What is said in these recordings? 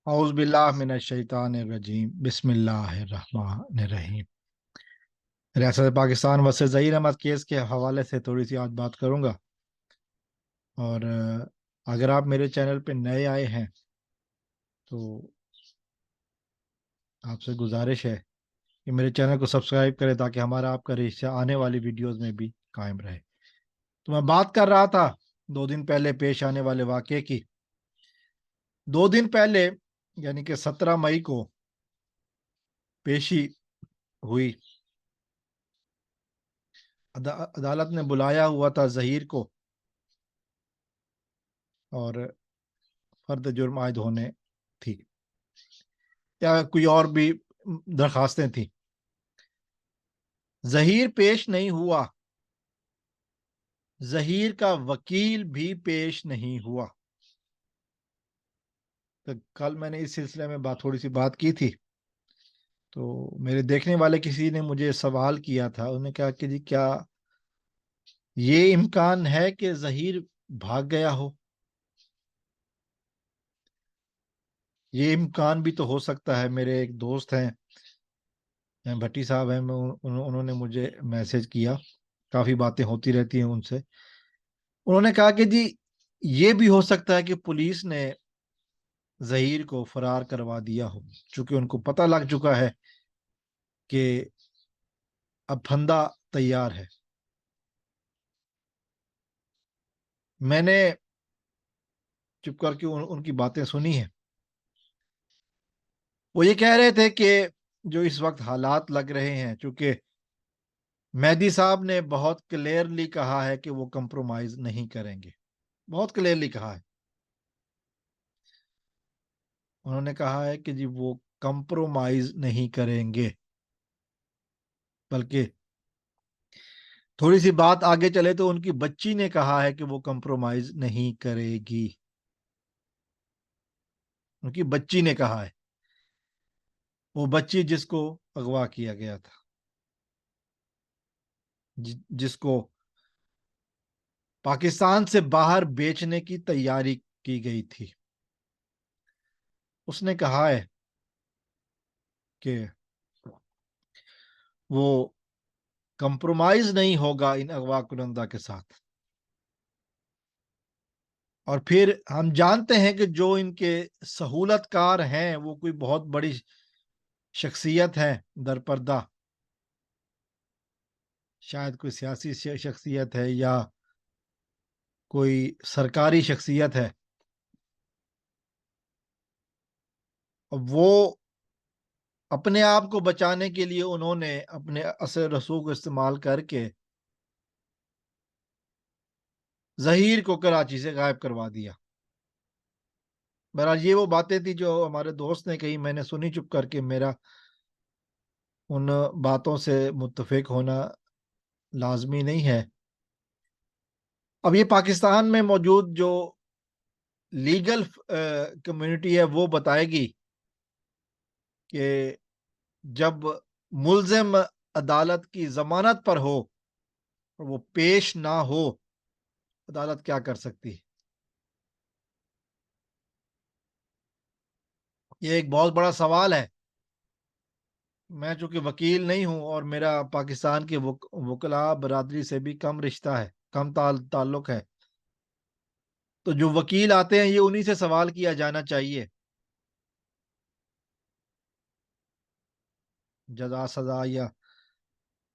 औज़ बिल्लाहि मिनश शैतानिर रजीम बिस्मिल्लाहिर रहमानिर रहीम। रियासत Pakistan versus Zaheer Ahmad case के हवाले से थोड़ी सी आज बात करूंगा। और अगर आप मेरे चैनल पे नए आए हैं तो आपसे गुजारिश है कि मेरे चैनल को सब्सक्राइब करें ताकि हमारा आपका रिश्ता आने वाली वीडियोस में भी कायम रहे। तो मैं बात कर रहा था 2 दिन पहले पेश आने वाले वाक़े की। 2 दिन पहले यानी कि 17 मई को पेशी हुई। अदालत ने बुलाया हुआ था ज़हीर को और फर्द जुर्म आयद होने थी या कोई और भी दरखास्तें थी। ज़हीर पेश नहीं हुआ, ज़हीर का वकील भी पेश नहीं हुआ। तो कल मैंने इस सिलसिले में थोड़ी सी बात की थी। तो मेरे देखने वाले किसी ने मुझे सवाल किया था, उन्होंने कहा कि जी क्या ये इम्कान है कि ज़हीर भाग गया हो? ये इम्कान भी तो हो सकता है। मेरे एक दोस्त हैं, भट्टी साहब हैं, उन्होंने मुझे मैसेज किया, काफ़ी बातें होती रहती हैं उनसे। उन्होंने कहा कि जी ये भी हो सकता है कि पुलिस ने ज़हीर को फरार करवा दिया हो, चूंकि उनको पता लग चुका है कि अब फंदा तैयार है। मैंने चुप करके उनकी बातें सुनी है। वो ये कह रहे थे कि जो इस वक्त हालात लग रहे हैं, चूंकि मेहदी साहब ने बहुत क्लियरली कहा है कि वो कंप्रोमाइज नहीं करेंगे, बहुत क्लियरली कहा है। उन्होंने कहा है कि जी वो कंप्रोमाइज नहीं करेंगे, बल्कि थोड़ी सी बात आगे चले तो उनकी बच्ची ने कहा है कि वो कंप्रोमाइज नहीं करेगी। उनकी बच्ची ने कहा है, वो बच्ची जिसको अगवा किया गया था, जिसको पाकिस्तान से बाहर बेचने की तैयारी की गई थी। उसने कहा है कि वो कंप्रोमाइज नहीं होगा इन अगवा कुनंदा के साथ। और फिर हम जानते हैं कि जो इनके सहूलतकार हैं वो कोई बहुत बड़ी शख्सियत है दरपर्दा, शायद कोई सियासी शख्सियत है या कोई सरकारी शख्सियत है। वो अपने आप को बचाने के लिए उन्होंने अपने असर रसूख को इस्तेमाल करके ज़हीर को कराची से गायब करवा दिया। बहरहाल ये वो बातें थी जो हमारे दोस्त ने कही, मैंने सुनी चुप करके। मेरा उन बातों से मुत्तफिक होना लाजमी नहीं है। अब ये पाकिस्तान में मौजूद जो लीगल कम्युनिटी है वो बताएगी कि जब मुल्जिम अदालत की जमानत पर हो और वो पेश ना हो, अदालत क्या कर सकती है। ये एक बहुत बड़ा सवाल है। मैं चूंकि वकील नहीं हूं और मेरा पाकिस्तान के वकला बरादरी से भी कम रिश्ता है, कम ताल्लुक है, तो जो वकील आते हैं ये उन्हीं से सवाल किया जाना चाहिए जजा सजा या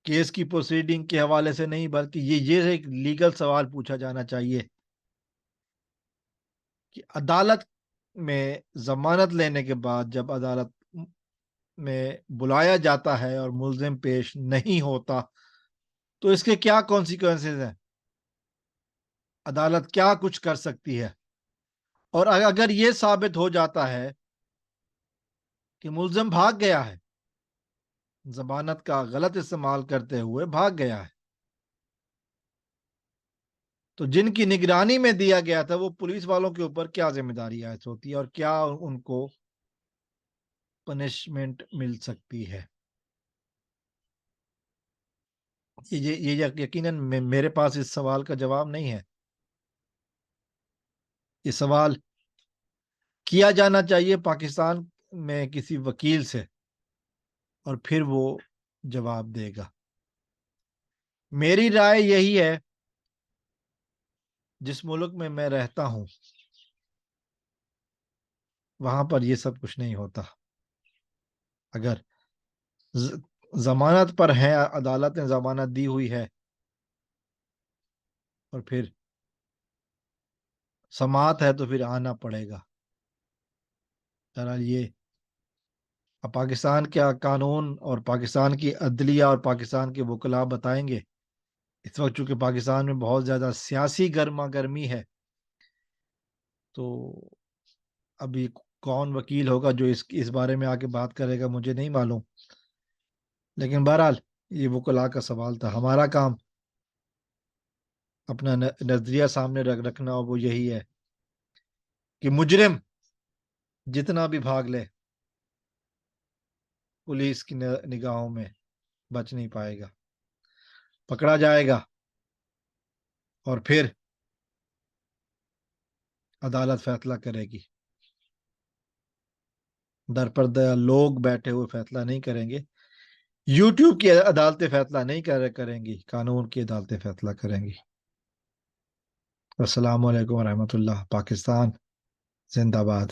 केस की प्रोसीडिंग के हवाले से नहीं, बल्कि ये एक लीगल सवाल पूछा जाना चाहिए कि अदालत में जमानत लेने के बाद जब अदालत में बुलाया जाता है और मुल्जिम पेश नहीं होता तो इसके क्या कॉन्सिक्वेंसेस हैं, अदालत क्या कुछ कर सकती है। और अगर ये साबित हो जाता है कि मुल्जिम भाग गया है, जमानत का गलत इस्तेमाल करते हुए भाग गया है, तो जिनकी निगरानी में दिया गया था वो पुलिस वालों के ऊपर क्या जिम्मेदारी आयद होती है और क्या उनको पनिशमेंट मिल सकती है। ये यकीनन मेरे पास इस सवाल का जवाब नहीं है। ये सवाल کیا جانا چاہیے پاکستان میں کسی وکیل سے، اور پھر وہ جواب دے گا۔ میری رائے یہی ہے، جس ملک میں میں رہتا ہوں وہاں پر یہ سب کچھ نہیں ہوتا۔ اگر ضمانت پر ہے، عدالت نے ضمانت دی ہوئی ہے، اور پھر سماعت ہے تو پھر آنا پڑے گا۔ بہرحال یہ اب پاکستان کا قانون اور پاکستان کی عدلیہ اور پاکستان کے وکلاء بتائیں گے۔ اس وقت چونکہ پاکستان میں بہت زیادہ سیاسی گرما گرمی ہے، تو ابھی کون وکیل ہوگا جو اس بارے میں آ کے بات کرے گا مجھے نہیں معلوم، لیکن بہرحال یہ وکلاء کا سوال تھا۔ ہمارا کام اپنا نظریہ سامنے رکھنا، اور وہ یہی ہے کہ مجرم جتنا بھی بھاگ لے پولیس کی نگاہوں میں بچ نہیں پائے گا، پکڑا جائے گا، اور پھر عدالت فیصلہ کرے گی۔ در پردہ لوگ بیٹھے ہوئے فیصلہ نہیں کریں گے، یوٹیوب کی عدالتیں فیصلہ نہیں کریں گی، قانون کی عدالتیں فیصلہ کریں گی۔ السلام علیکم ورحمۃ اللہ۔ پاکستان زندہ باد۔